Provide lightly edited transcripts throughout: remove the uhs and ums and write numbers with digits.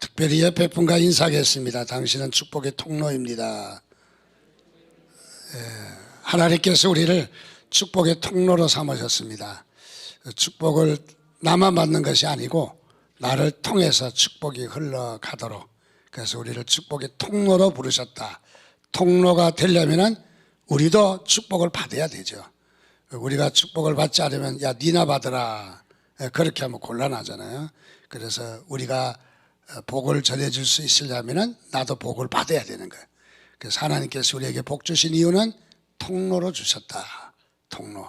특별히 옆에 분과 인사하겠습니다. 당신은 축복의 통로입니다. 하나님께서 우리를 축복의 통로로 삼으셨습니다. 축복을 나만 받는 것이 아니고 나를 통해서 축복이 흘러가도록, 그래서 우리를 축복의 통로로 부르셨다. 통로가 되려면 우리도 축복을 받아야 되죠. 우리가 축복을 받지 않으면 야 니나 받으라 그렇게 하면 곤란하잖아요. 그래서 우리가 복을 전해줄 수 있으려면 나도 복을 받아야 되는 거예요. 그래서 하나님께서 우리에게 복 주신 이유는 통로로 주셨다. 통로.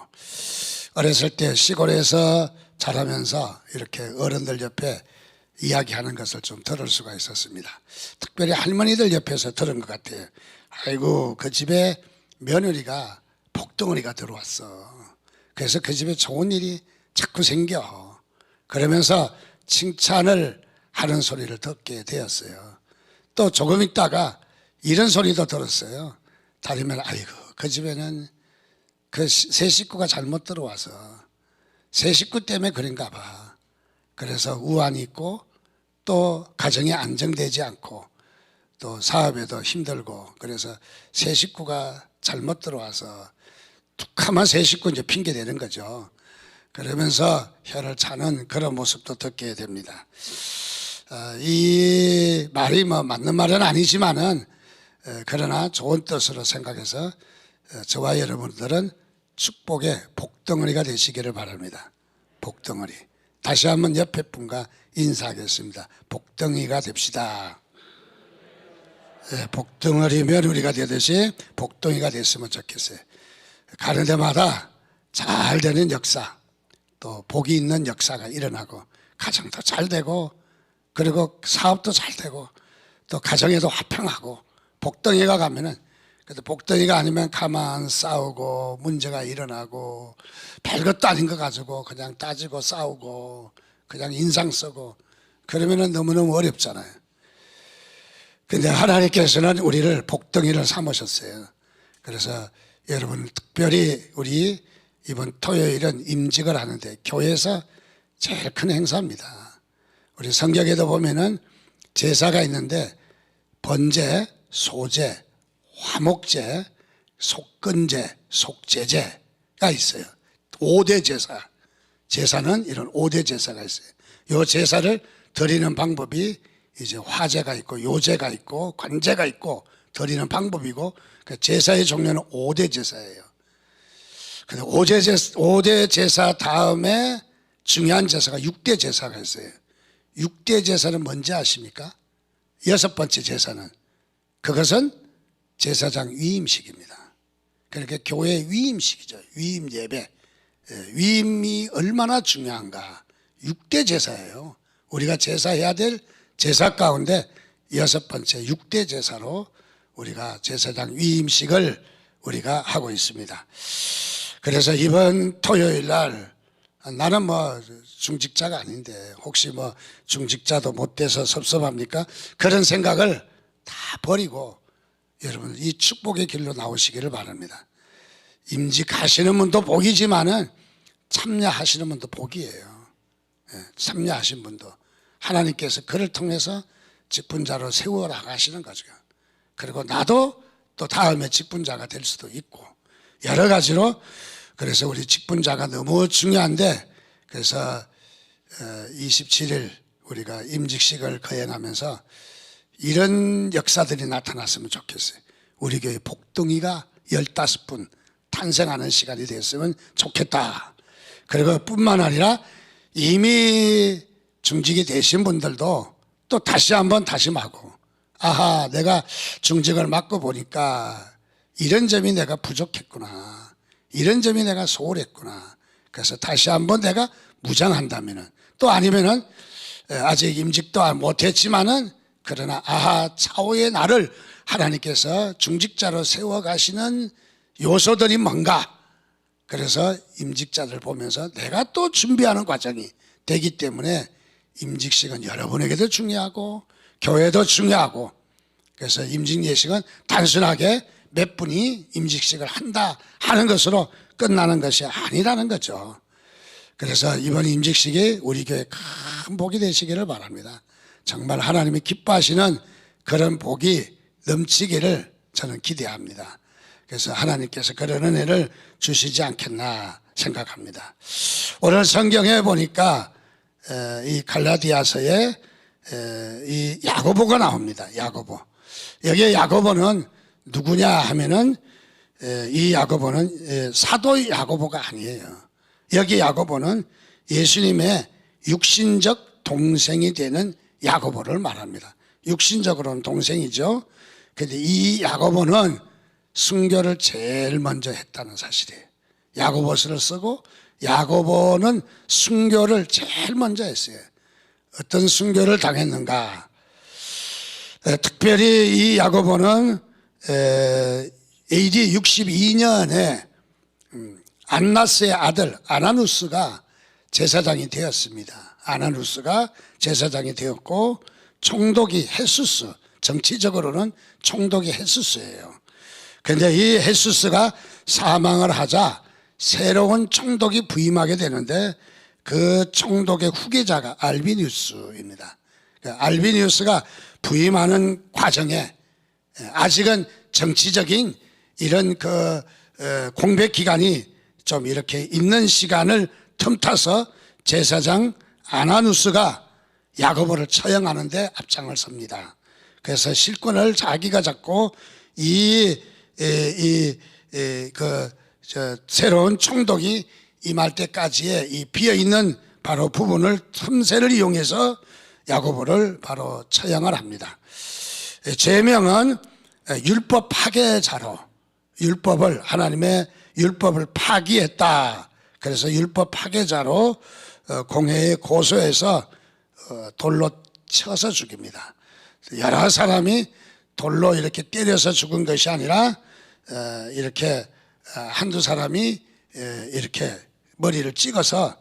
어렸을 때 시골에서 자라면서 이렇게 어른들 옆에 이야기하는 것을 좀 들을 수가 있었습니다. 특별히 할머니들 옆에서 들은 것 같아요. 아이고 그 집에 며느리가 복덩어리가 들어왔어. 그래서 그 집에 좋은 일이 자꾸 생겨. 그러면서 칭찬을 하는 소리를 듣게 되었어요. 또 조금 있다가 이런 소리도 들었어요. 다르면 아이고 그 집에는 그 새 식구가 잘못 들어와서 새 식구 때문에 그런가 봐. 그래서 우환이 있고 또 가정이 안정되지 않고 또 사업에도 힘들고, 그래서 새 식구가 잘못 들어와서 툭하면 새 식구 이제 핑계 대는 거죠. 그러면서 혀를 차는 그런 모습도 듣게 됩니다. 이 말이 뭐 맞는 말은 아니지만은 그러나 좋은 뜻으로 생각해서 저와 여러분들은 축복의 복덩어리가 되시기를 바랍니다. 복덩어리. 다시 한번 옆에 분과 인사하겠습니다. 복덩이가 됩시다. 복덩어리면 우리가 되듯이 복덩이가 됐으면 좋겠어요. 가는 데마다 잘 되는 역사, 또 복이 있는 역사가 일어나고 가정도 잘 되고 그리고 사업도 잘 되고 또 가정에도 화평하고, 복덩이가 가면은, 그래도 복덩이가 아니면 가만 싸우고 문제가 일어나고 별것도 아닌 거 가지고 그냥 따지고 싸우고 그냥 인상 쓰고 그러면은 너무너무 어렵잖아요. 근데 하나님께서는 우리를 복덩이를 삼으셨어요. 그래서 여러분 특별히 우리 이번 토요일은 임직을 하는데 교회에서 제일 큰 행사입니다. 우리 성경에도 보면은 제사가 있는데 번제, 소제, 화목제, 속건제, 속제제가 있어요. 5대 제사. 제사는 이런 5대 제사가 있어요. 이 제사를 드리는 방법이 이제 화제가 있고 요제가 있고 관제가 있고 드리는 방법이고, 제사의 종류는 5대 제사예요. 근데 5대 제사 다음에 중요한 제사가 6대 제사가 있어요. 6대 제사는 뭔지 아십니까? 6번째 제사는, 그것은 제사장 위임식입니다. 그러니까 교회 위임식이죠. 위임 예배. 위임이 얼마나 중요한가. 6대 제사예요. 우리가 제사해야 될 제사 가운데 6번째 6대 제사로 우리가 제사장 위임식을 우리가 하고 있습니다. 그래서 이번 토요일 날 나는 뭐 중직자가 아닌데 혹시 뭐 중직자도 못 돼서 섭섭합니까? 그런 생각을 다 버리고 여러분 이 축복의 길로 나오시기를 바랍니다. 임직하시는 분도 복이지만은 참여하시는 분도 복이에요. 참여하신 분도 하나님께서 그를 통해서 직분자로 세워 나가시는 거죠. 그리고 나도 또 다음에 직분자가 될 수도 있고 여러 가지로. 그래서 우리 직분자가 너무 중요한데, 그래서 27일 우리가 임직식을 거행하면서 이런 역사들이 나타났으면 좋겠어요. 우리 교회 복덩이가 15분 탄생하는 시간이 됐으면 좋겠다. 그리고 뿐만 아니라 이미 중직이 되신 분들도 또 다시 한번 다짐하고, 아하 내가 중직을 맡고 보니까 이런 점이 내가 부족했구나, 이런 점이 내가 소홀했구나. 그래서 다시 한번 내가 무장한다면은, 또 아니면은 아직 임직도 못했지만은 그러나 아하 차후에 나를 하나님께서 중직자로 세워가시는 요소들이 뭔가, 그래서 임직자들 보면서 내가 또 준비하는 과정이 되기 때문에 임직식은 여러분에게도 중요하고 교회도 중요하고, 그래서 임직 예식은 단순하게 몇 분이 임직식을 한다 하는 것으로 끝나는 것이 아니라는 거죠. 그래서 이번 임직식이 우리 교회 큰 복이 되시기를 바랍니다. 정말 하나님이 기뻐하시는 그런 복이 넘치기를 저는 기대합니다. 그래서 하나님께서 그런 은혜를 주시지 않겠나 생각합니다. 오늘 성경에 보니까 이 갈라디아서에 이 야고보가 나옵니다. 야고보. 여기에 야고보는 누구냐 하면은 이 야고보는 사도 야고보가 아니에요. 여기 야고보는 예수님의 육신적 동생이 되는 야고보를 말합니다. 육신적으로는 동생이죠. 그런데 이 야고보는 순교를 제일 먼저 했다는 사실이에요. 야고보서를 쓰고 야고보는 순교를 제일 먼저 했어요. 어떤 순교를 당했는가? 특별히 이 야고보는 AD 62년에 안나스의 아들 아나누스가 제사장이 되었습니다. 아나누스가 제사장이 되었고 총독이 헤수스, 정치적으로는 총독이 헤수스예요. 그런데 이 헤수스가 사망을 하자 새로운 총독이 부임하게 되는데 그 총독의 후계자가 알비니우스입니다. 알비니우스가 부임하는 과정에 아직은 정치적인 이런 그 공백 기간이 좀 이렇게 있는 시간을 틈타서 제사장 아나누스가 야고보를 처형하는데 앞장을 섭니다. 그래서 실권을 자기가 잡고 새로운 총독이 임할 때까지의 이 비어있는 바로 부분을 틈새를 이용해서 야고보를 바로 처형을 합니다. 제명은 율법 파괴자로, 율법을, 하나님의 율법을 파기했다. 그래서 율법 파괴자로 공회에 고소해서 돌로 쳐서 죽입니다. 여러 사람이 돌로 이렇게 때려서 죽은 것이 아니라 이렇게 한두 사람이 이렇게 머리를 찍어서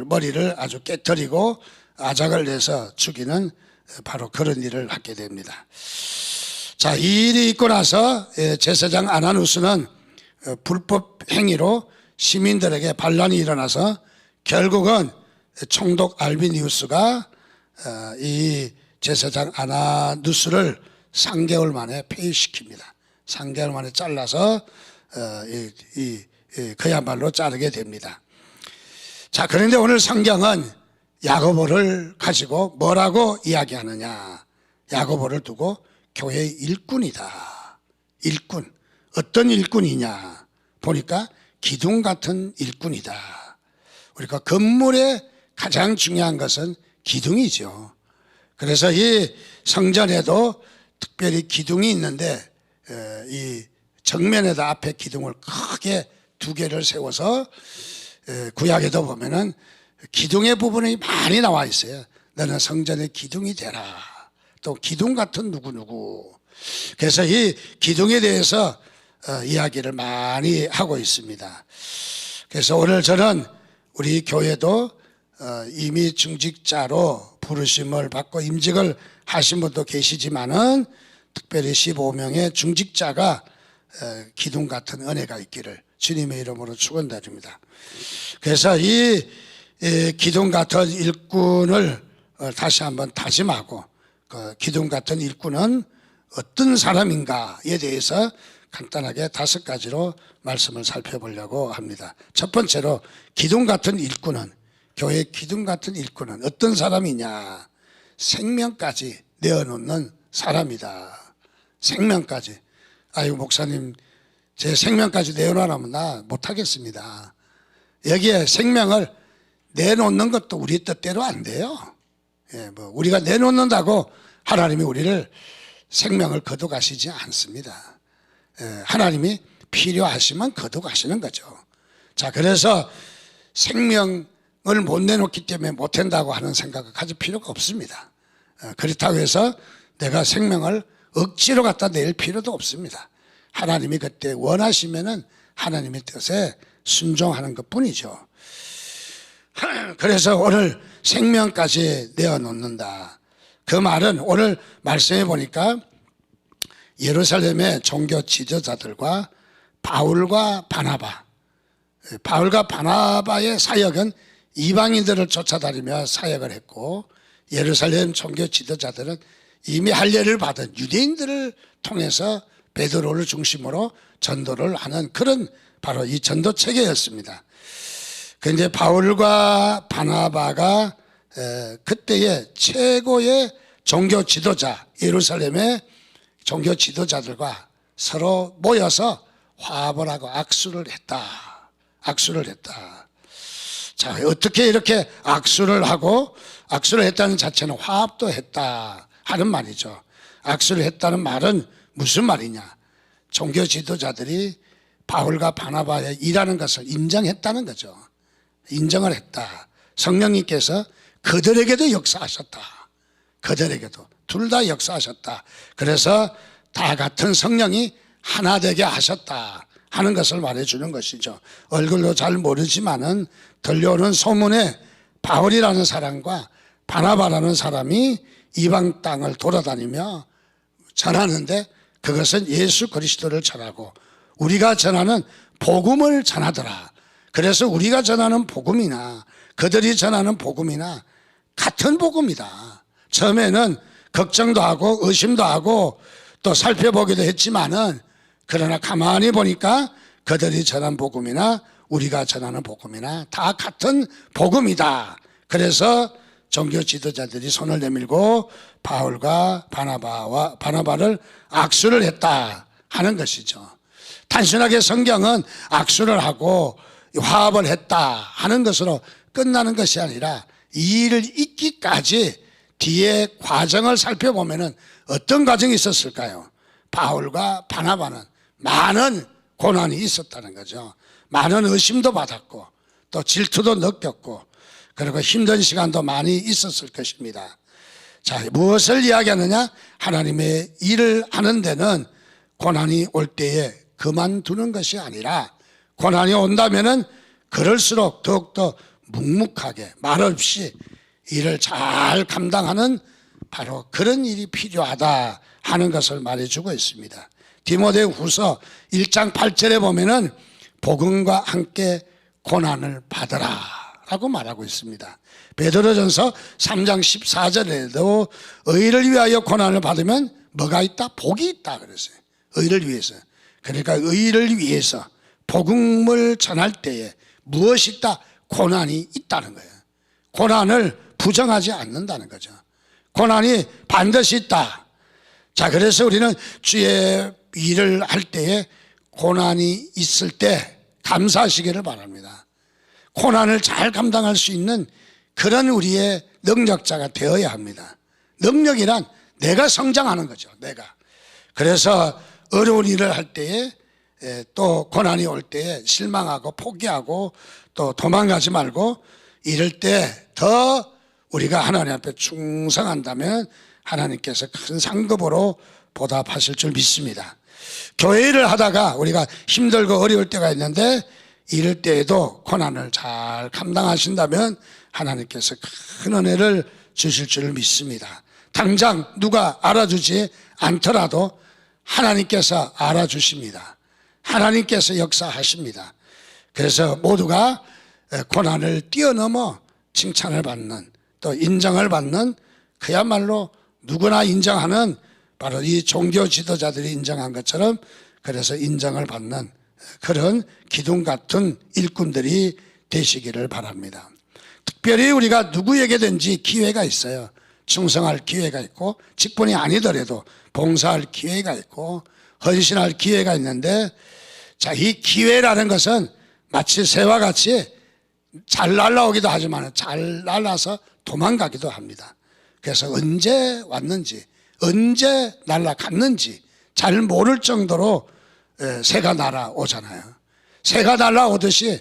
머리를 아주 깨뜨리고 아작을 내서 죽이는 바로 그런 일을 하게 됩니다. 자, 이 일이 있고 나서 제사장 아나누스는 불법 행위로 시민들에게 반란이 일어나서 결국은 총독 알비니우스가 이 제사장 아나누스를 3개월 만에 폐위시킵니다. 3개월 만에 잘라서 그야말로 자르게 됩니다. 자, 그런데 오늘 성경은 야고보를 가지고 뭐라고 이야기하느냐? 야고보를 두고 교회의 일꾼이다. 일꾼. 어떤 일꾼이냐? 보니까 기둥 같은 일꾼이다. 우리가 건물에 가장 중요한 것은 기둥이죠. 그래서 이 성전에도 특별히 기둥이 있는데 이 정면에다 앞에 기둥을 크게 2개를 세워서 구약에도 보면은 기둥의 부분이 많이 나와 있어요. 너는 성전의 기둥이 되라. 또 기둥 같은 누구누구. 그래서 이 기둥에 대해서 이야기를 많이 하고 있습니다. 그래서 오늘 저는 우리 교회도 이미 중직자로 부르심을 받고 임직을 하신 분도 계시지만은 특별히 15명의 중직자가 기둥 같은 은혜가 있기를 주님의 이름으로 축원드립니다. 그래서 이 기둥 같은 일꾼을 다시 한번 다짐하고 그 기둥 같은 일꾼은 어떤 사람인가에 대해서 간단하게 5가지로 말씀을 살펴보려고 합니다. 첫 번째로 기둥 같은 일꾼은, 교회 기둥 같은 일꾼은 어떤 사람이냐? 생명까지 내어놓는 사람이다. 생명까지. 아유, 목사님, 제 생명까지 내어놓으라면 나 못하겠습니다. 여기에 생명을 내놓는 것도 우리 뜻대로 안 돼요. 우리가 내놓는다고 하나님이 우리를 생명을 거둬가시지 않습니다. 하나님이 필요하시면 거둬가시는 거죠. 자, 그래서 생명을 못 내놓기 때문에 못한다고 하는 생각을 가질 필요가 없습니다. 그렇다고 해서 내가 생명을 억지로 갖다 낼 필요도 없습니다. 하나님이 그때 원하시면은 하나님의 뜻에 순종하는 것 뿐이죠. 그래서 오늘 생명까지 내어놓는다. 그 말은 오늘 말씀해 보니까 예루살렘의 종교 지도자들과 바울과 바나바의 사역은 이방인들을 쫓아다니며 사역을 했고 예루살렘 종교 지도자들은 이미 할례를 받은 유대인들을 통해서 베드로를 중심으로 전도를 하는 그런 바로 이 전도 체계였습니다. 그런데 바울과 바나바가 그때의 최고의 종교 지도자, 예루살렘의 종교 지도자들과 서로 모여서 화합을 하고 악수를 했다. 자, 어떻게 이렇게 악수를 했다는 자체는 화합도 했다 하는 말이죠. 악수를 했다는 말은 무슨 말이냐? 종교 지도자들이 바울과 바나바의 일하는 것을 인정했다는 거죠. 인정을 했다. 성령님께서 그들에게도 역사하셨다. 그들에게도 둘 다 역사하셨다. 그래서 다 같은 성령이 하나 되게 하셨다 하는 것을 말해주는 것이죠. 얼굴도 잘 모르지만은 들려오는 소문에 바울이라는 사람과 바나바라는 사람이 이방 땅을 돌아다니며 전하는데 그것은 예수 그리스도를 전하고 우리가 전하는 복음을 전하더라. 그래서 우리가 전하는 복음이나 그들이 전하는 복음이나 같은 복음이다. 처음에는 걱정도 하고 의심도 하고 또 살펴보기도 했지만은 그러나 가만히 보니까 그들이 전한 복음이나 우리가 전하는 복음이나 다 같은 복음이다. 그래서 종교 지도자들이 손을 내밀고 바울과 바나바를 악수를 했다 하는 것이죠. 단순하게 성경은 악수를 하고 화합을 했다 하는 것으로 끝나는 것이 아니라 이 일을 잊기까지 뒤에 과정을 살펴보면 어떤 과정이 있었을까요? 바울과 바나바는 많은 고난이 있었다는 거죠. 많은 의심도 받았고 또 질투도 느꼈고 그리고 힘든 시간도 많이 있었을 것입니다. 자, 무엇을 이야기하느냐? 하나님의 일을 하는 데는 고난이 올 때에 그만두는 것이 아니라 고난이 온다면은 그럴수록 더욱더 묵묵하게 말없이 일을 잘 감당하는 바로 그런 일이 필요하다 하는 것을 말해주고 있습니다. 디모데후서 1장 8절에 보면은 복음과 함께 고난을 받으라 라고 말하고 있습니다. 베드로전서 3장 14절에도 의를 위하여 고난을 받으면 뭐가 있다? 복이 있다 그랬어요. 의를 위해서. 그러니까 의를 위해서 복음을 전할 때에 무엇이 있다? 고난이 있다는 거예요. 고난을 부정하지 않는다는 거죠. 고난이 반드시 있다. 자, 그래서 우리는 주의 일을 할 때에 고난이 있을 때 감사하시기를 바랍니다. 고난을 잘 감당할 수 있는 그런 우리의 능력자가 되어야 합니다. 능력이란 내가 성장하는 거죠. 내가. 그래서 어려운 일을 할 때에 또 고난이 올 때에 실망하고 포기하고 또 도망가지 말고 이럴 때 더 우리가 하나님 앞에 충성한다면 하나님께서 큰 상급으로 보답하실 줄 믿습니다. 교회 일을 하다가 우리가 힘들고 어려울 때가 있는데 이럴 때에도 고난을 잘 감당하신다면 하나님께서 큰 은혜를 주실 줄 믿습니다. 당장 누가 알아주지 않더라도 하나님께서 알아주십니다. 하나님께서 역사하십니다. 그래서 모두가 고난을 뛰어넘어 칭찬을 받는 또 인정을 받는 그야말로 누구나 인정하는 바로 이 종교 지도자들이 인정한 것처럼 그래서 인정을 받는 그런 기둥 같은 일꾼들이 되시기를 바랍니다. 특별히 우리가 누구에게든지 기회가 있어요. 충성할 기회가 있고 직분이 아니더라도 봉사할 기회가 있고 헌신할 기회가 있는데 자, 이 기회라는 것은 마치 새와 같이 잘 날아오기도 하지만 잘 날아서 도망가기도 합니다. 그래서 언제 왔는지 언제 날아갔는지 잘 모를 정도로 새가 날아오잖아요. 새가 날아오듯이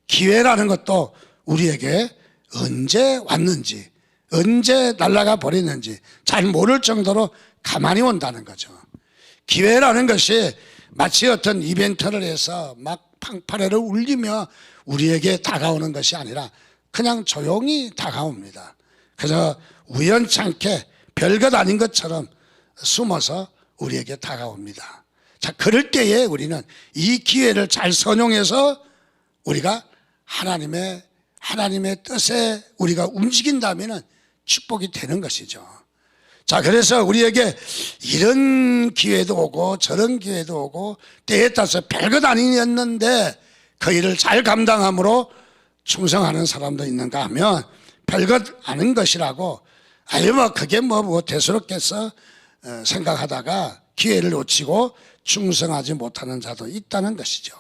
기회라는 것도 우리에게 언제 왔는지 언제 날아가 버리는지 잘 모를 정도로 가만히 온다는 거죠. 기회라는 것이 마치 어떤 이벤트를 해서 막 팡파레를 울리며 우리에게 다가오는 것이 아니라 그냥 조용히 다가옵니다. 그래서 우연찮게 별것 아닌 것처럼 숨어서 우리에게 다가옵니다. 자, 그럴 때에 우리는 이 기회를 잘 선용해서 우리가 하나님의 뜻에 우리가 움직인다면 축복이 되는 것이죠. 자, 그래서 우리에게 이런 기회도 오고 저런 기회도 오고 때에 따라서 별것 아니었는데 그 일을 잘 감당함으로 충성하는 사람도 있는가 하면 별것 아닌 것이라고 아유 뭐 그게 뭐 대수롭겠어 생각하다가 기회를 놓치고 충성하지 못하는 자도 있다는 것이죠.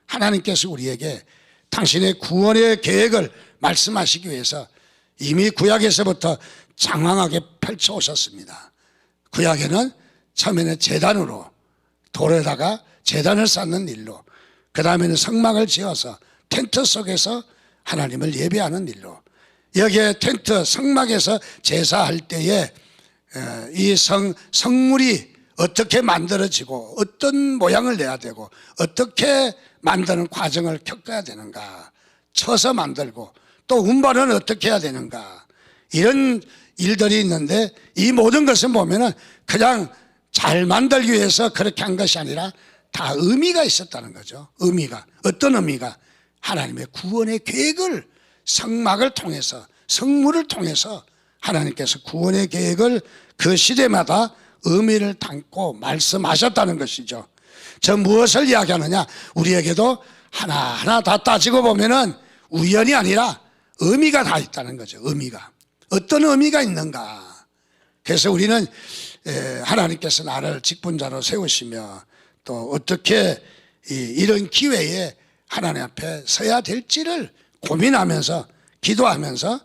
하나님께서 우리에게 당신의 구원의 계획을 말씀하시기 위해서 이미 구약에서부터 장황하게 펼쳐 오셨습니다. 구약에는 처음에는 제단으로 돌에다가 제단을 쌓는 일로, 그 다음에는 성막을 지어서 텐트 속에서 하나님을 예배하는 일로, 여기에 텐트 성막에서 제사할 때에 이 성물이 어떻게 만들어지고 어떤 모양을 내야 되고 어떻게 만드는 과정을 겪어야 되는가, 쳐서 만들고 또 운반은 어떻게 해야 되는가, 이런 일들이 있는데 이 모든 것을 보면은 그냥 잘 만들기 위해서 그렇게 한 것이 아니라 다 의미가 있었다는 거죠. 의미가, 어떤 의미가? 하나님의 구원의 계획을 성막을 통해서, 성물을 통해서 하나님께서 구원의 계획을 그 시대마다 의미를 담고 말씀하셨다는 것이죠. 저 무엇을 이야기하느냐? 우리에게도 하나하나 다 따지고 보면은 우연이 아니라 의미가 다 있다는 거죠. 의미가. 어떤 의미가 있는가? 그래서 우리는 하나님께서 나를 직분자로 세우시며 또 어떻게 이런 기회에 하나님 앞에 서야 될지를 고민하면서 기도하면서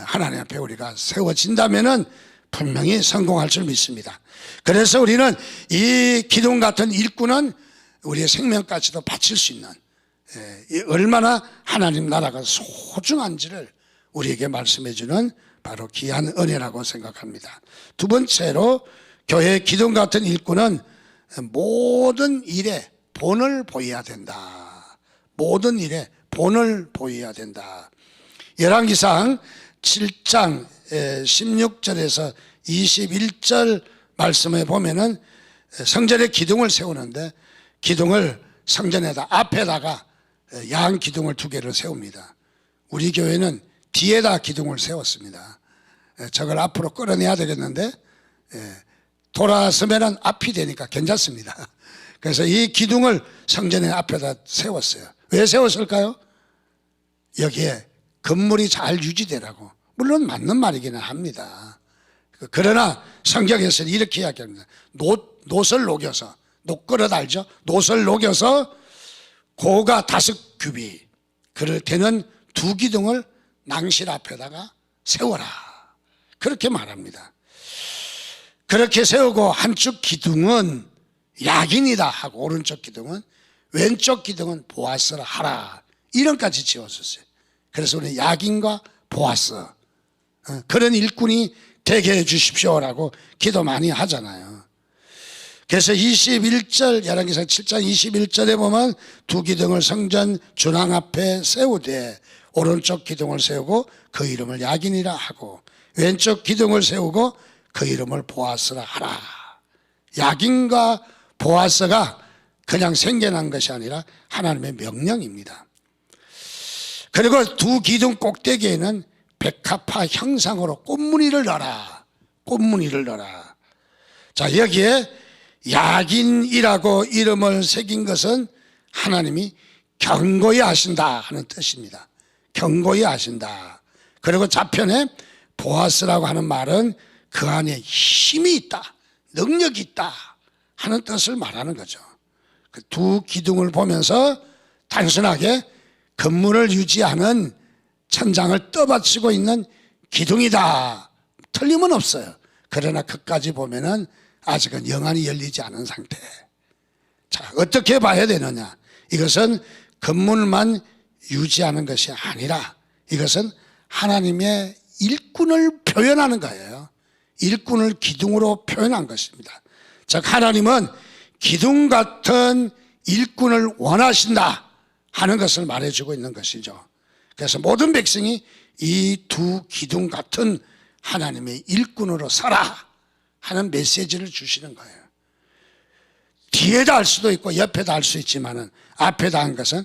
하나님 앞에 우리가 세워진다면은 분명히 성공할 줄 믿습니다. 그래서 우리는 이 기둥 같은 일꾼은 우리의 생명까지도 바칠 수 있는 얼마나 하나님 나라가 소중한지를 우리에게 말씀해 주는 바로 귀한 은혜라고 생각합니다. 두 번째로 교회의 기둥 같은 일꾼은 모든 일에 본을 보여야 된다. 모든 일에 본을 보여야 된다. 열왕기상 7장 16절에서 21절 말씀에 보면은 성전에 기둥을 세우는데 기둥을 성전에다 앞에다가 양 기둥을 2개를 세웁니다. 우리 교회는 뒤에다 기둥을 세웠습니다. 저걸 앞으로 끌어내야 되겠는데 돌아서면은 앞이 되니까 괜찮습니다. 그래서 이 기둥을 성전의 앞에다 세웠어요. 왜 세웠을까요? 여기에 건물이 잘 유지되라고. 물론 맞는 말이기는 합니다. 그러나 성경에서는 이렇게 이야기합니다. 놋을 녹여서, 녹그릇 알죠? 놋을 녹여서 고가 5규빗 그를 되는 2기둥을 낭실 앞에다가 세워라. 그렇게 말합니다. 그렇게 세우고 한쪽 기둥은 야긴이다 하고 오른쪽 기둥은, 왼쪽 기둥은 보아스라 하라. 이름까지 지었었어요. 그래서 우리 야긴과 보아스, 그런 일꾼이 되게 해 주십시오라고 기도 많이 하잖아요. 그래서 21절 열왕기상 7장 21절에 보면 2기둥을 성전 중앙 앞에 세우되 오른쪽 기둥을 세우고 그 이름을 야긴이라 하고 왼쪽 기둥을 세우고 그 이름을 보아스라 하라. 야긴과 보아스가 그냥 생겨난 것이 아니라 하나님의 명령입니다. 그리고 2기둥 꼭대기에는 백합화 형상으로 꽃무늬를 넣어라. 꽃무늬를 넣어라. 자, 여기에 야긴이라고 이름을 새긴 것은 하나님이 경고히 하신다 하는 뜻입니다. 경고히 하신다. 그리고 좌편에 보아스라고 하는 말은 그 안에 힘이 있다, 능력이 있다 하는 뜻을 말하는 거죠. 그 2기둥을 보면서 단순하게 건물을 유지하는 천장을 떠받치고 있는 기둥이다, 틀림은 없어요. 그러나 끝까지 보면은 아직은 영안이 열리지 않은 상태. 자, 어떻게 봐야 되느냐? 이것은 건물만 유지하는 것이 아니라 이것은 하나님의 일꾼을 표현하는 거예요. 일꾼을 기둥으로 표현한 것입니다. 즉 하나님은 기둥 같은 일꾼을 원하신다 하는 것을 말해주고 있는 것이죠. 그래서 모든 백성이 이 2기둥 같은 하나님의 일꾼으로 서라 하는 메시지를 주시는 거예요. 뒤에다 할 수도 있고 옆에다 할 수 있지만은 앞에다 한 것은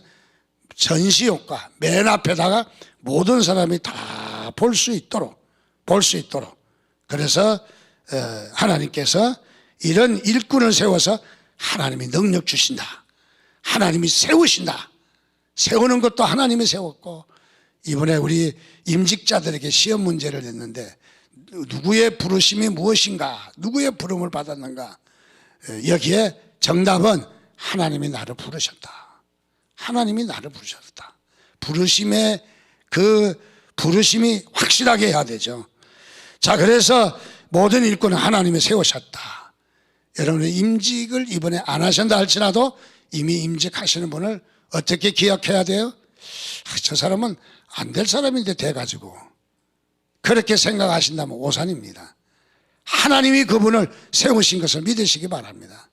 전시효과, 맨 앞에다가 모든 사람이 다 볼 수 있도록 볼 수 있도록, 그래서 하나님께서 이런 일꾼을 세워서 하나님이 능력 주신다, 하나님이 세우신다. 세우는 것도 하나님이 세웠고, 이번에 우리 임직자들에게 시험 문제를 냈는데 누구의 부르심이 무엇인가, 누구의 부름을 받았는가, 여기에 정답은 하나님이 나를 부르셨다, 하나님이 나를 부르셨다. 부르심의 그 부르심이 확실하게 해야 되죠. 자, 그래서 모든 일꾼은 하나님이 세우셨다. 여러분의 임직을 이번에 안 하신다 할지라도 이미 임직하시는 분을 어떻게 기억해야 돼요? 저 사람은 안 될 사람인데 돼가지고, 그렇게 생각하신다면 오산입니다. 하나님이 그분을 세우신 것을 믿으시기 바랍니다.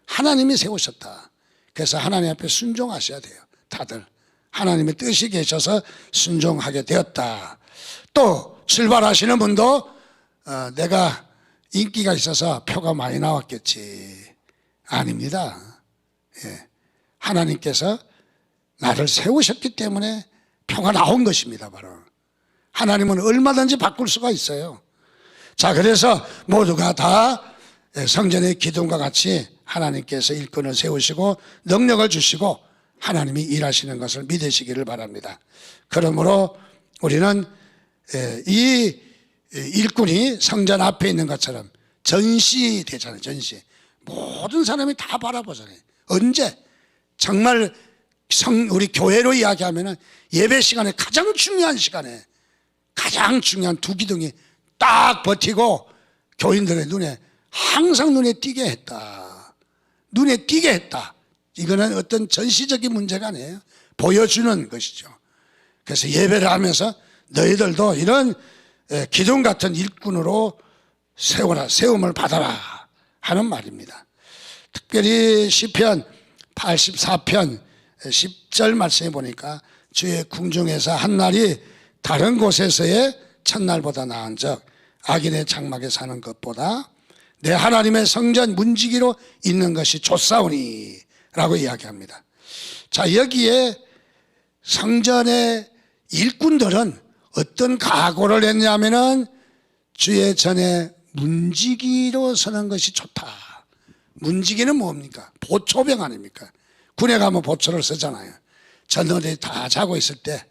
하나님이 세우셨다. 그래서 하나님 앞에 순종하셔야 돼요. 다들 하나님의 뜻이 계셔서 순종하게 되었다. 또 출발하시는 분도 내가 인기가 있어서 표가 많이 나왔겠지, 아닙니다. 하나님께서 나를 세우셨기 때문에 표가 나온 것입니다. 바로 하나님은 얼마든지 바꿀 수가 있어요. 자, 그래서 모두가 다 성전의 기둥과 같이 하나님께서 일꾼을 세우시고 능력을 주시고 하나님이 일하시는 것을 믿으시기를 바랍니다. 그러므로 우리는 이 일꾼이 성전 앞에 있는 것처럼 전시되잖아요. 전시. 모든 사람이 다 바라보잖아요. 언제? 정말 우리 교회로 이야기하면 예배 시간에 가장 중요한 시간에 가장 중요한 두 기둥이 딱 버티고 교인들의 눈에 항상 눈에 띄게 했다. 눈에 띄게 했다. 이거는 어떤 전시적인 문제가 아니에요. 보여주는 것이죠. 그래서 예배를 하면서 너희들도 이런 기둥 같은 일꾼으로 세움을 받아라 하는 말입니다. 특별히 시편 84편 10절 말씀에 보니까 주의 궁중에서 한 날이 다른 곳에서의 첫날보다 나은 적 악인의 장막에 사는 것보다 내 하나님의 성전 문지기로 있는 것이 좋사오니 라고 이야기합니다. 자, 여기에 성전의 일꾼들은 어떤 각오를 했냐면은 주의 전에 문지기로 서는 것이 좋다. 문지기는 뭡니까? 보초병 아닙니까? 군에 가면 보초를 쓰잖아요. 전원들이 다 자고 있을 때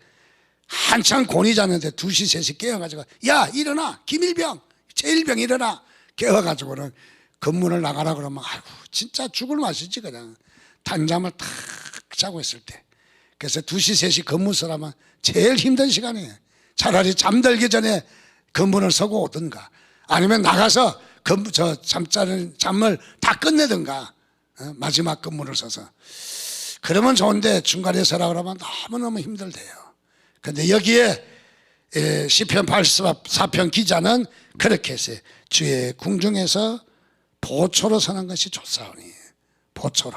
한창 곤이 자는데 2시 3시 깨어가지고 야 일어나, 김일병 제1병 일어나, 깨어가지고는 검문을 나가라 그러면 아이고 진짜 죽을 맛이지. 그냥 단잠을 탁 자고 있을 때. 그래서 2시 3시 검문 서라면 제일 힘든 시간이에요. 차라리 잠들기 전에 검문을 서고 오든가 아니면 나가서 잠을 다 끝내든가, 마지막 검문을 서서. 그러면 좋은데 중간에 서라 그러면 너무너무 힘들대요. 그런데 여기에 시편 84편 기자는 그렇게 했어요. 주의 궁중에서 보초로 서는 것이 좋사오니, 보초로.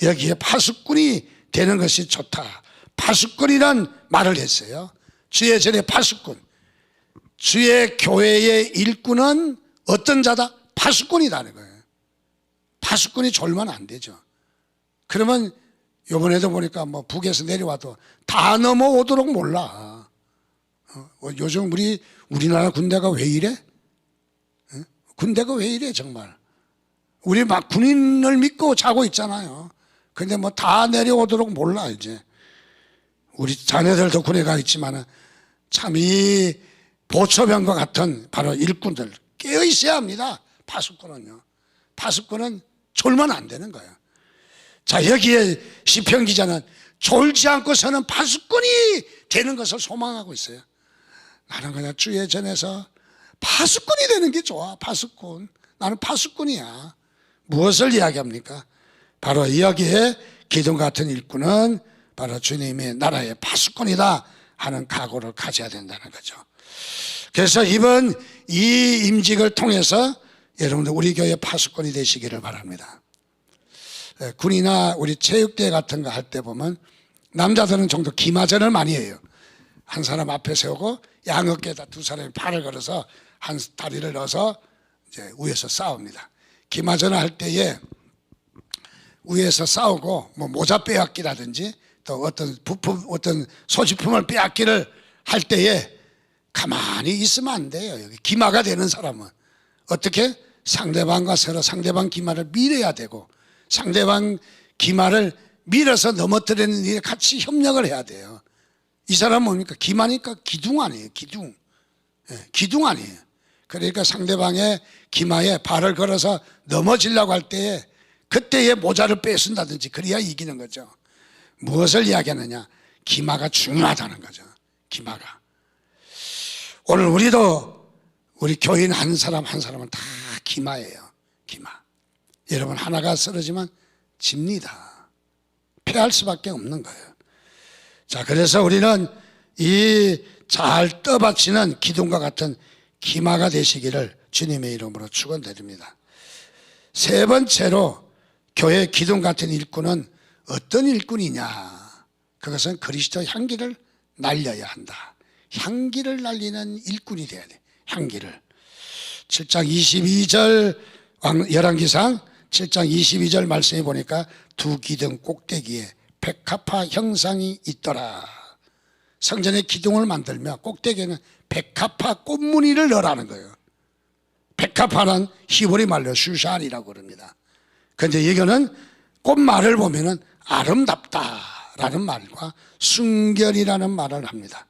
여기에 파수꾼이 되는 것이 좋다. 파수꾼이란 말을 했어요. 주의 전에 파수꾼. 주의 교회의 일꾼은 어떤 자다? 파수꾼이라는 거예요. 파수꾼이 졸면 안 되죠. 그러면 이번에도 보니까 뭐 북에서 내려와도 다 넘어오도록 몰라. 요즘 우리나라 군대가 왜 이래? 군대가 왜 이래 정말. 우리 막 군인을 믿고 자고 있잖아요. 근데 뭐 다 내려오도록 몰라. 이제 우리 자녀들도 군에 가 있지만은 참 이 보초병과 같은 바로 일꾼들 깨어 있어야 합니다. 파수꾼은요. 파수꾼은 졸면 안 되는 거예요. 자, 여기에 시편 기자는 졸지 않고 서는 파수꾼이 되는 것을 소망하고 있어요. 나는 그냥 주의 전에서 파수꾼이 되는 게 좋아. 파수꾼. 나는 파수꾼이야. 무엇을 이야기합니까? 바로 여기에 기둥 같은 일꾼은 바로 주님의 나라의 파수꾼이다 하는 각오를 가져야 된다는 거죠. 그래서 이번 이 임직을 통해서 여러분들 우리 교회 파수꾼이 되시기를 바랍니다. 군이나 우리 체육대회 같은 거 할 때 보면 남자들은 좀 더 기마전을 많이 해요. 한 사람 앞에 세우고 양어깨에다 두 사람이 팔을 걸어서 한 다리를 넣어서 이제 위에서 싸웁니다. 기마전을 할 때에 위에서 싸우고 뭐 모자 빼앗기라든지 또 어떤 부품, 어떤 소지품을 빼앗기를 할 때에 가만히 있으면 안 돼요. 여기 기마가 되는 사람은 어떻게? 상대방과 서로 상대방 기마를 밀어야 되고 상대방 기마를 밀어서 넘어뜨리는 일에 같이 협력을 해야 돼요. 이 사람은 뭡니까? 기마니까 기둥 아니에요. 기둥. 예, 기둥 아니에요. 그러니까 상대방의 기마에 발을 걸어서 넘어지려고 할 때에 그때의 모자를 빼쓴다든지 그래야 이기는 거죠. 무엇을 이야기하느냐? 기마가 중요하다는 거죠. 기마가. 오늘 우리도 우리 교인 한 사람 한 사람은 다 기마예요. 기마. 여러분 하나가 쓰러지면 집니다. 패할 수밖에 없는 거예요. 자, 그래서 우리는 이 잘 떠받치는 기둥과 같은 기마가 되시기를 주님의 이름으로 축원드립니다. 세 번째로 교회 기둥 같은 일꾼은 어떤 일꾼이냐? 그것은 그리스도 향기를 날려야 한다. 향기를 날리는 일꾼이 돼야 돼. 향기를. 7장 22절 열왕기상 7장 22절 말씀해 보니까 두 기둥 꼭대기에 백합화 형상이 있더라. 성전의 기둥을 만들며 꼭대기에는 백합화 꽃무늬를 넣으라는 거예요. 백합화는 히브리 말로 슈샨이라고 그럽니다. 그런데 이거는 꽃말을 보면은 아름답다라는 말과 순결이라는 말을 합니다.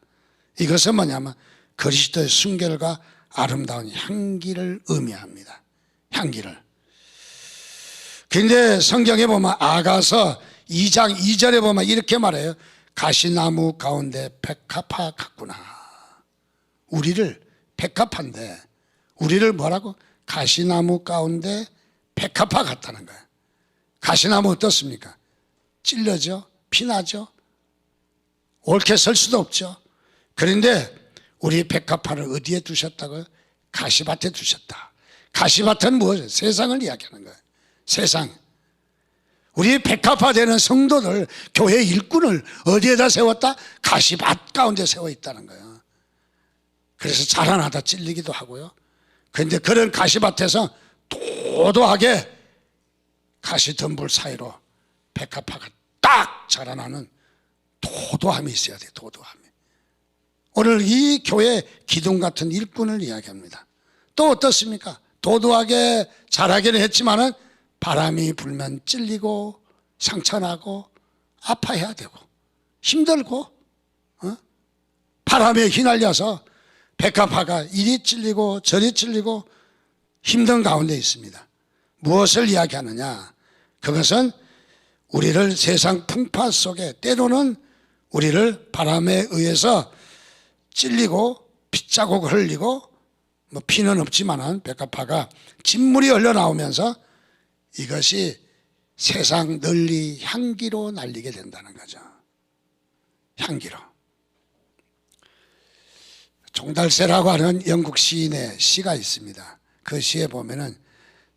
이것은 뭐냐면 그리스도의 순결과 아름다운 향기를 의미합니다. 향기를. 그런데 성경에 보면 아가서 2장 2절에 보면 이렇게 말해요. 가시나무 가운데 백합화 같구나. 우리를 백합화인데 우리를 뭐라고? 가시나무 가운데 백합화 같다는 거예요. 가시나무 어떻습니까? 찔러져? 피나죠? 옳게 설 수도 없죠. 그런데 우리 백합화를 어디에 두셨다고요? 가시밭에 두셨다. 가시밭은 무엇이에요? 세상을 이야기하는 거예요. 세상. 우리 백합화되는 성도들, 교회 일꾼을 어디에다 세웠다? 가시밭 가운데 세워 있다는 거예요. 그래서 자라나다 찔리기도 하고요. 그런데 그런 가시밭에서 도도하게 가시덤불 사이로 백합화가 딱 자라나는 도도함이 있어야 돼요. 도도함이. 오늘 이 교회 기둥 같은 일꾼을 이야기합니다. 또 어떻습니까? 도도하게 자라기는 했지만은 바람이 불면 찔리고 상처나고 아파해야 되고 힘들고 바람에 휘날려서 백합화가 이리 찔리고 저리 찔리고 힘든 가운데 있습니다. 무엇을 이야기하느냐? 그것은 우리를 세상 풍파 속에 때로는 우리를 바람에 의해서 찔리고 핏자국 흘리고 뭐 피는 없지만은 백합화가 진물이 흘러나오면서 이것이 세상 널리 향기로 날리게 된다는 거죠. 향기로. 종달새라고 하는 영국 시인의 시가 있습니다. 그 시에 보면은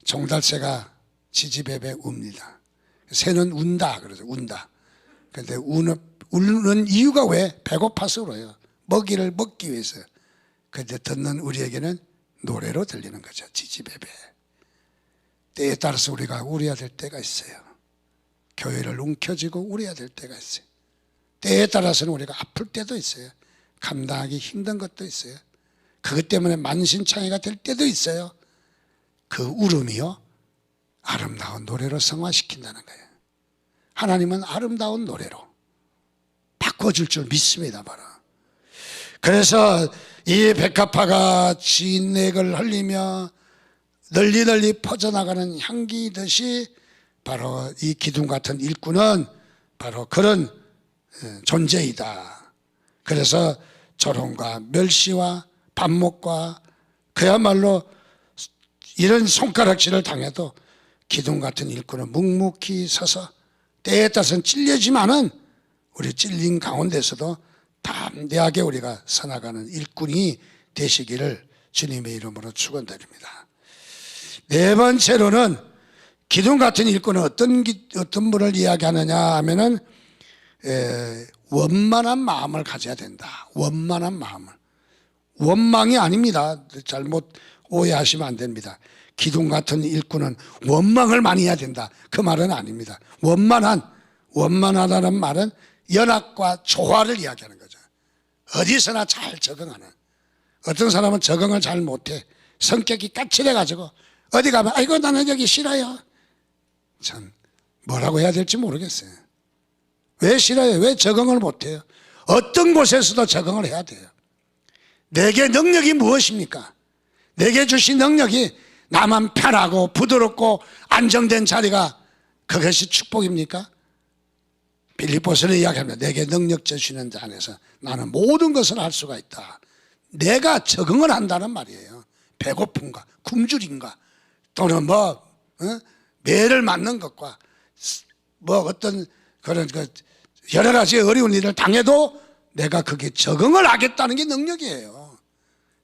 종달새가 지지배배 웁니다. 새는 운다 그러죠. 운다. 그런데 우는 이유가 왜? 배고파서 울어요. 먹이를 먹기 위해서. 그런데 듣는 우리에게는 노래로 들리는 거죠. 지지배배. 때에 따라서 우리가 울어야 될 때가 있어요. 교회를 움켜쥐고 울어야 될 때가 있어요. 때에 따라서는 우리가 아플 때도 있어요. 감당하기 힘든 것도 있어요. 그것 때문에 만신창이가 될 때도 있어요. 그 울음이요 아름다운 노래로 성화시킨다는 거예요. 하나님은 아름다운 노래로 바꿔줄 줄 믿습니다. 바로. 그래서 이 백합화가 진액을 흘리며 널리 퍼져나가는 향기듯이 바로 이 기둥 같은 일꾼은 바로 그런 존재이다. 그래서 조롱과 멸시와 반목과 그야말로 이런 손가락질을 당해도 기둥 같은 일꾼은 묵묵히 서서 때에 따라서는 찔려지만은 우리 찔린 가운데서도 담대하게 우리가 서나가는 일꾼이 되시기를 주님의 이름으로 축원드립니다. 네 번째로는 기둥 같은 일꾼은 어떤 분을 이야기하느냐 하면은 원만한 마음을 가져야 된다. 원만한 마음을. 원망이 아닙니다. 잘못 오해하시면 안 됩니다. 기둥 같은 일꾼은 원망을 많이 해야 된다. 그 말은 아닙니다. 원만하다는 말은 연합과 조화를 이야기하는 거죠. 어디서나 잘 적응하는. 어떤 사람은 적응을 잘 못해. 성격이 까칠해가지고 어디 가면 아이고 나는 여기 싫어요. 참 뭐라고 해야 될지 모르겠어요. 왜 싫어요? 왜 적응을 못해요? 어떤 곳에서도 적응을 해야 돼요. 내게 능력이 무엇입니까? 내게 주신 능력이 나만 편하고 부드럽고 안정된 자리가 그것이 축복입니까? 빌립보서는 이야기합니다. 내게 능력 주시는 자 안에서 나는 모든 것을 할 수가 있다. 내가 적응을 한다는 말이에요. 배고픔과 굶주림과 또는 매를 맞는 것과 어떤 그런 여러 가지 어려운 일을 당해도 내가 그게 적응을 하겠다는 게 능력이에요.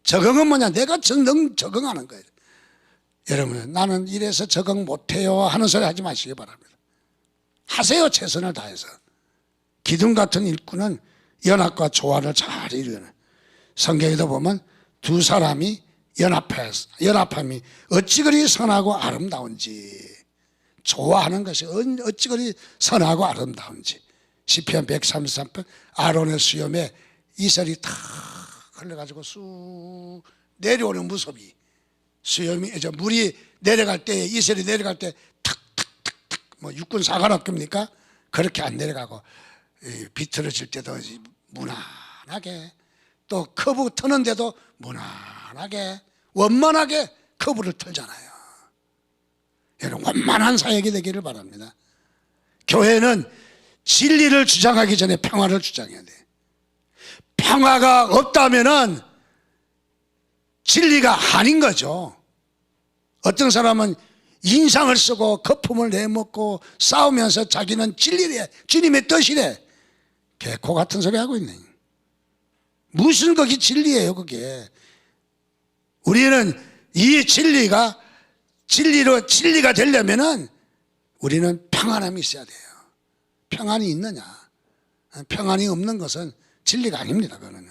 적응은 뭐냐? 내가 적응하는 거예요. 여러분, 나는 이래서 적응 못해요 하는 소리 하지 마시기 바랍니다. 하세요. 최선을 다해서. 기둥 같은 일꾼은 연합과 조화를 잘 이루는, 성경에도 보면 두 사람이 연합함이 어찌 그리 선하고 아름다운지, 좋아하는 것이 어찌 그리 선하고 아름다운지. 시편 133편 아론의 수염에 이슬이 탁 흘러가지고 쑥 내려오는 모습이, 수염이 물이 내려갈 때, 이슬이 내려갈 때 탁탁탁탁 육군 사관학교입니까? 그렇게 안 내려가고 비틀어질 때도 무난하게, 또 커브 트는데도 무난하게 원만하게 커브를 틀잖아요. 여러분, 원만한 사역이 되기를 바랍니다. 교회는 진리를 주장하기 전에 평화를 주장해야 돼. 평화가 없다면은 진리가 아닌 거죠. 어떤 사람은 인상을 쓰고 거품을 내먹고 싸우면서 자기는 진리래, 주님의 뜻이래. 개코 같은 소리 하고 있네. 무슨 거기 진리예요, 그게. 우리는 이 진리가 진리가 되려면은 우리는 평안함이 있어야 돼요. 평안이 있느냐? 평안이 없는 것은 진리가 아닙니다, 그거는.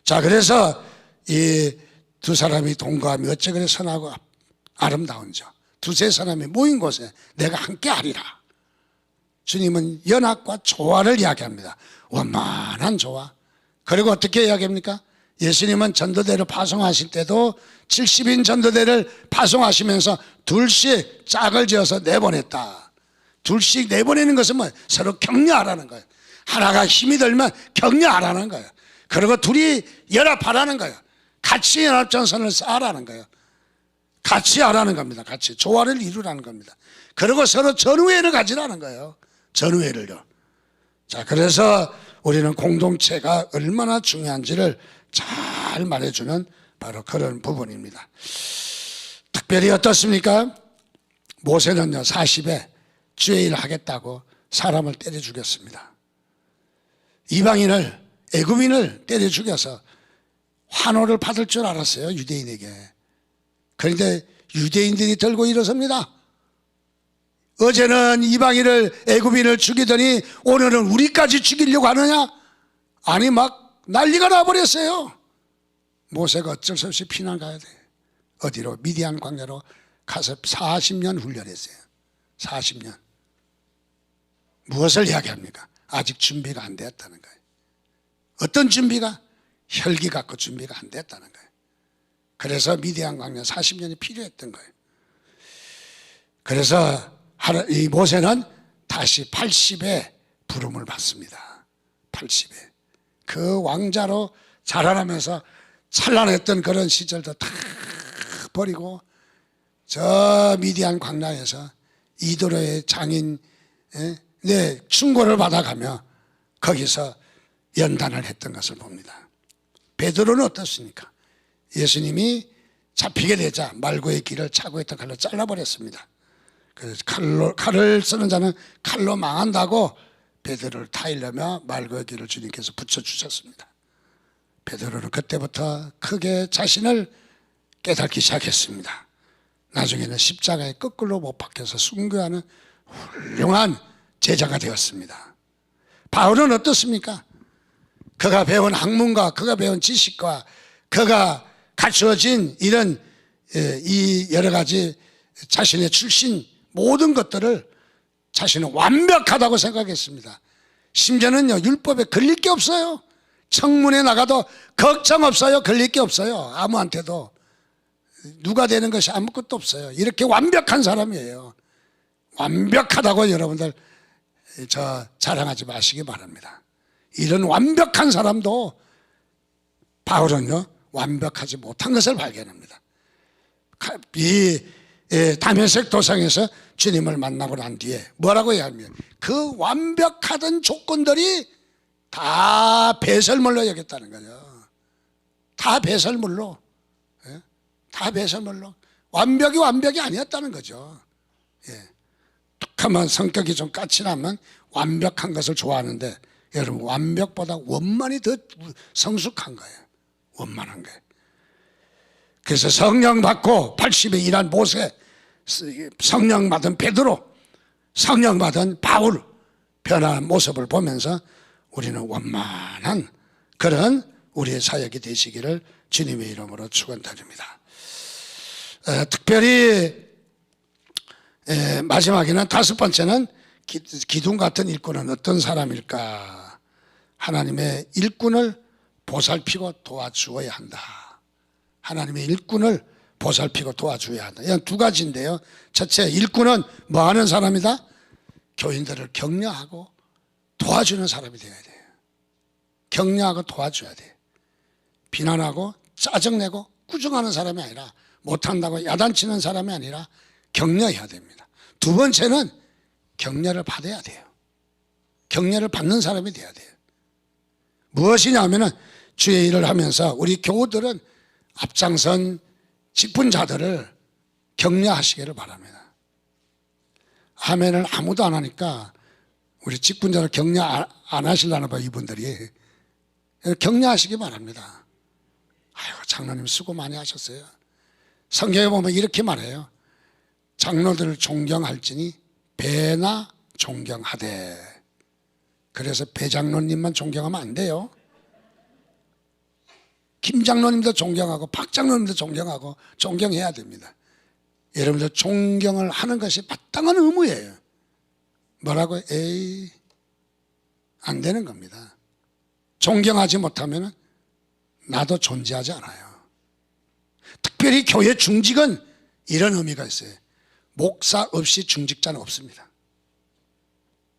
자, 그래서 이 두 사람이 동거함이 어찌 그리 선하고 아름다운지, 두세 사람이 모인 곳에 내가 함께 하리라. 주님은 연합과 조화를 이야기합니다. 원만한 조화. 그리고 어떻게 이야기합니까? 예수님은 전도대를 파송하실 때도 70인 전도대를 파송하시면서 둘씩 짝을 지어서 내보냈다. 둘씩 내보내는 것은 서로 격려하라는 거예요. 하나가 힘이 들면 격려하라는 거예요. 그리고 둘이 연합하라는 거예요. 같이 연합전선을 쌓으라는 거예요. 같이 하라는 겁니다. 같이 조화를 이루라는 겁니다. 그리고 서로 전우회를 가지라는 거예요. 전우회를요. 자, 그래서 우리는 공동체가 얼마나 중요한지를 잘 말해주는 바로 그런 부분입니다. 특별히 어떻습니까? 모세는요 40에 죄일 하겠다고 사람을 때려 죽였습니다. 이방인을, 애굽인을 때려 죽여서 환호를 받을 줄 알았어요, 유대인에게. 그런데 유대인들이 들고 일어섭니다. 어제는 이방인을, 애굽인을 죽이더니 오늘은 우리까지 죽이려고 하느냐? 아니, 막 난리가 나버렸어요. 모세가 어쩔 수 없이 피난 가야 돼. 어디로? 미디안 광야로 가서 40년 훈련했어요. 40년. 무엇을 이야기합니까? 아직 준비가 안 되었다는 거예요. 어떤 준비가? 혈기 갖고 준비가 안 됐다는 거예요. 그래서 미디안 광야 40년이 필요했던 거예요. 그래서 이 모세는 다시 80에 부름을 받습니다. 80에. 그 왕자로 자라나면서 찬란했던 그런 시절도 다 버리고 저 미디안 광야에서 이도로의 장인 충고를 받아가며 거기서 연단을 했던 것을 봅니다. 베드로는 어떻습니까? 예수님이 잡히게 되자 말고의 길을 차고 있던 칼로 잘라버렸습니다. 그래서 칼을 쓰는 자는 칼로 망한다고 베드로를 타이려며 말고의 길을 주님께서 붙여주셨습니다. 베드로는 그때부터 크게 자신을 깨닫기 시작했습니다. 나중에는 십자가에 거꾸로 못 박혀서 순교하는 훌륭한 제자가 되었습니다. 바울은 어떻습니까? 그가 배운 학문과 그가 배운 지식과 그가 갖추어진 이런 이 여러 가지 자신의 출신 모든 것들을 자신은 완벽하다고 생각했습니다. 심지어는요 율법에 걸릴 게 없어요. 청문회 나가도 걱정 없어요. 걸릴 게 없어요. 아무한테도. 누가 되는 것이 아무것도 없어요. 이렇게 완벽한 사람이에요. 완벽하다고 여러분들 자랑하지 마시기 바랍니다. 이런 완벽한 사람도 바울은요 완벽하지 못한 것을 발견합니다. 이 다메섹 도상에서 주님을 만나고 난 뒤에 뭐라고 해야 하면 그 완벽하던 조건들이 다 배설물로 여겼다는 거죠. 다 배설물로. 다 배설물로. 완벽이 아니었다는 거죠. 툭하면 성격이 좀 까칠하면 완벽한 것을 좋아하는데 여러분 완벽보다 원만이 더 성숙한 거예요. 원만한 거예요. 그래서 성령 받고 80에 일한 모세, 성령 받은 베드로, 성령 받은 바울 변화한 모습을 보면서 우리는 원만한 그런 우리의 사역이 되시기를 주님의 이름으로 축원드립니다. 특별히 마지막에는 다섯 번째는 기둥 같은 일꾼은 어떤 사람일까? 하나님의 일꾼을 보살피고 도와주어야 한다. 하나님의 일꾼을 보살피고 도와줘야 한다. 이건 두 가지인데요. 첫째, 일꾼은 뭐 하는 사람이다? 교인들을 격려하고 도와주는 사람이 되어야 돼요. 격려하고 도와줘야 돼요. 비난하고 짜증내고 꾸중하는 사람이 아니라, 못한다고 야단치는 사람이 아니라 격려해야 됩니다. 두 번째는 격려를 받아야 돼요. 격려를 받는 사람이 돼야 돼요. 무엇이냐면은 주의 일을 하면서 우리 교우들은 앞장선 직분자들을 격려하시기를 바랍니다. 아멘을 아무도 안 하니까 우리 직분자를 격려 안 하시려나 봐, 이분들이. 격려하시기 바랍니다. 아이고, 장로님 수고 많이 하셨어요. 성경에 보면 이렇게 말해요. 장로들을 존경할지니 배나 존경하되. 그래서 배 장로님만 존경하면 안 돼요. 김 장로님도 존경하고 박 장로님도 존경하고 존경해야 됩니다. 여러분들 존경을 하는 것이 마땅한 의무예요. 뭐라고? 에이, 안 되는 겁니다. 존경하지 못하면 나도 존재하지 않아요. 특별히 교회 중직은 이런 의미가 있어요. 목사 없이 중직자는 없습니다.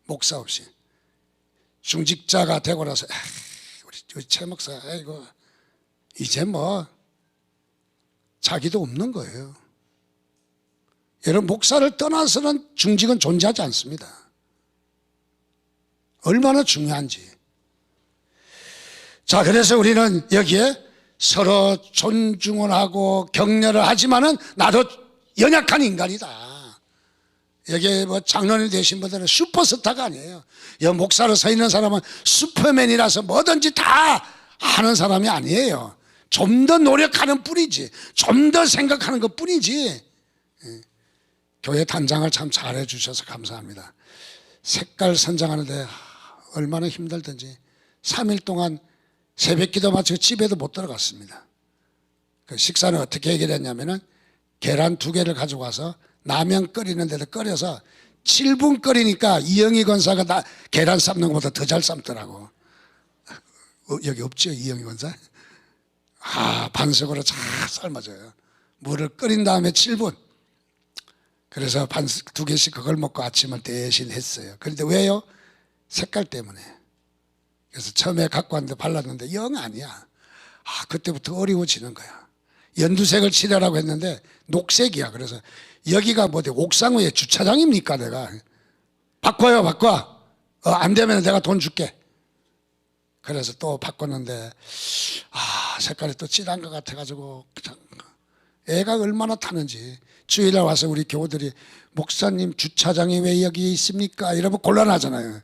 목사 없이. 중직자가 되고 나서 우리 최 목사 아이고 이제 뭐 자기도 없는 거예요. 여러분, 목사를 떠나서는 중직은 존재하지 않습니다. 얼마나 중요한지. 자, 그래서 우리는 여기에 서로 존중을 하고 격려를 하지만은 나도 연약한 인간이다. 여기에 뭐 장로님 되신 분들은 슈퍼스타가 아니에요. 여기 목사로 서 있는 사람은 슈퍼맨이라서 뭐든지 다 하는 사람이 아니에요. 좀 더 노력하는 뿐이지, 좀 더 생각하는 것 뿐이지. 교회 단장을 참 잘해 주셔서 감사합니다. 색깔 선정하는데 얼마나 힘들든지 3일 동안 새벽기도 마치고 집에도 못 들어갔습니다. 그 식사는 어떻게 해결했냐면은 계란 2개를 가지고 와서 라면 끓이는 데도 끓여서 7분 끓이니까 이영희 권사가 계란 삶는 것보다 더 잘 삶더라고. 여기 없죠, 이영희 권사? 반석으로 잘 삶아줘요. 물을 끓인 다음에 7분. 그래서 2개씩 그걸 먹고 아침을 대신 했어요. 그런데 왜요? 색깔 때문에. 그래서 처음에 갖고 왔는데 발랐는데 영 아니야. 그때부터 어려워지는 거야. 연두색을 칠하라고 했는데 녹색이야. 그래서 여기가 뭐지, 옥상 위에 주차장입니까 내가. 바꿔요, 바꿔. 안 되면 내가 돈 줄게. 그래서 또 바꿨는데 색깔이 또 진한 것 같아가지고 애가 얼마나 타는지. 주일날 와서 우리 교우들이 목사님 주차장이 왜 여기 있습니까? 이러면 곤란하잖아요.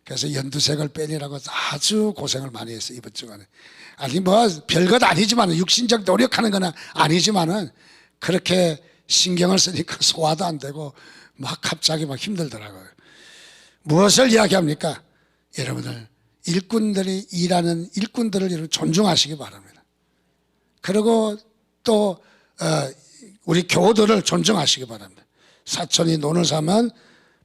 그래서 연두색을 빼내라고 아주 고생을 많이 했어요, 이번 주간에. 아니 뭐 별것 아니지만, 육신적 노력하는 건 아니지만은 그렇게 신경을 쓰니까 소화도 안 되고 막 갑자기 막 힘들더라고요. 무엇을 이야기합니까? 여러분들 일꾼들이 일하는 일꾼들을 여러분 존중하시기 바랍니다. 그리고 또 우리 교우들을 존중하시기 바랍니다. 사촌이 논을 사면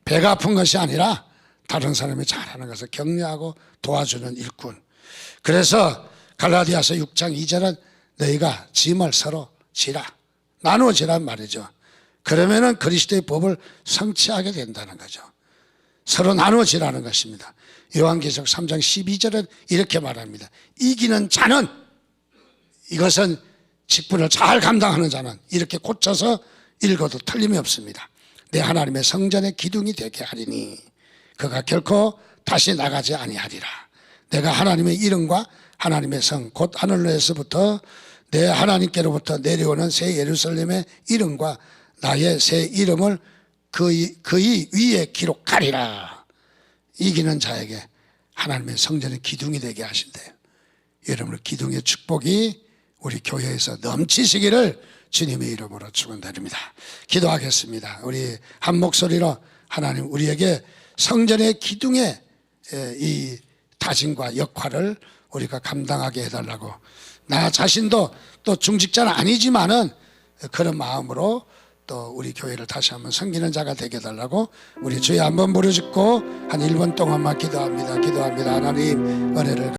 배가 아픈 것이 아니라 다른 사람이 잘하는 것을 격려하고 도와주는 일꾼. 그래서 갈라디아서 6장 2절은 너희가 짐을 서로 지라, 나누어 지란 말이죠. 그러면은 그리스도의 법을 성취하게 된다는 거죠. 서로 나누어 지라는 것입니다. 요한계시록 3장 12절은 이렇게 말합니다. 이기는 자는, 이것은 직분을 잘 감당하는 자는, 이렇게 고쳐서 읽어도 틀림이 없습니다. 내 하나님의 성전의 기둥이 되게 하리니 그가 결코 다시 나가지 아니하리라. 내가 하나님의 이름과 하나님의 성 곧 하늘로에서부터 내 하나님께로부터 내려오는 새 예루살렘의 이름과 나의 새 이름을 그의 위에 기록하리라. 이기는 자에게 하나님의 성전의 기둥이 되게 하신대요. 여러분의 기둥의 축복이 우리 교회에서 넘치시기를 주님의 이름으로 축원드립니다. 기도하겠습니다. 우리 한 목소리로 하나님 우리에게 성전의 기둥의 이 다짐과 역할을 우리가 감당하게 해달라고, 나 자신도 또 중직자는 아니지만은 그런 마음으로 또 우리 교회를 다시 한번 섬기는 자가 되게 해달라고 우리 주여 한번 부르짖고 한 1분 동안만 기도합니다. 하나님 은혜를